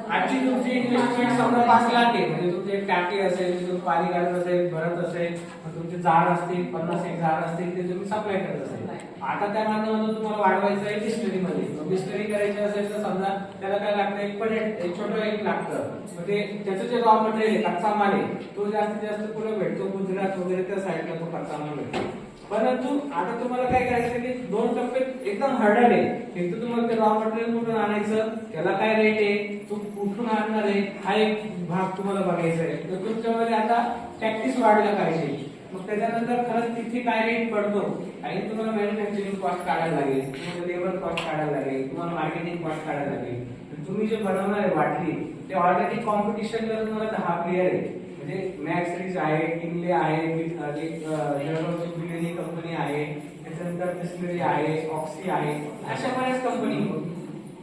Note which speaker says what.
Speaker 1: आजची तुमची इन्व्हेस्टमेंट समजा 5 लाख आहे, म्हणजे तुमची एक टाकी असेल, तुम्ही पाणी काढत असेल, भरत असेल, तुमचे जार असतील 50 एक जार असतील ते तुम्ही सप्लाय करत असेल. आता त्या माध्यमातून तुम्हाला वाढवायचं आहे डिस्टरी मध्ये. डिस्टरी करायची असेल तर समजा त्याला काय लागतं, एक पडेट एक छोटं एक लागतं. मग ते त्याचं जे रॉ मटेरियल आहे, कच्चा माल आहे, तो जास्तीत जास्त कुठे भेटतो, गुजरात वगैरे त्या साईडला तो कच्चा माल भेटतो. परंतु आता तुम्हाला काय करायचं की 2 टप्पे एकदम हार्ड आहे. एक तर तुम्हाला ते रॉ मटेरियल कुठून आणायचं, त्याला काय रेट आहे, तू कुठून आणणार आहे, हा एक भाग तुम्हाला बघायचा आहे. तर तुमच्यामध्ये आता प्रॅक्टिस वाढला पाहिजे. मग त्याच्यानंतर खरंच तिथे काय रेट पडतो आणि तुम्हाला मॅन्युफॅक्चरिंग कॉस्ट काढायला लागेल, तुम्हाला लेबर कॉस्ट काढायला लागेल, तुम्हाला मार्केटिंग कॉस्ट काढायला लागेल. तुम्ही जे बनवणार आहे बाटली ते ऑलरेडी कॉम्पिटिशनला तुम्हाला 10 प्लेयर आहे. म्हणजे मॅक्स रिच आहे, किनले आहे, एक जर्मनची कंपनी आहे, त्याच्यानंतर बिस्लरी आहे, ऑक्सी आहे, अशा बऱ्याच कंपनी.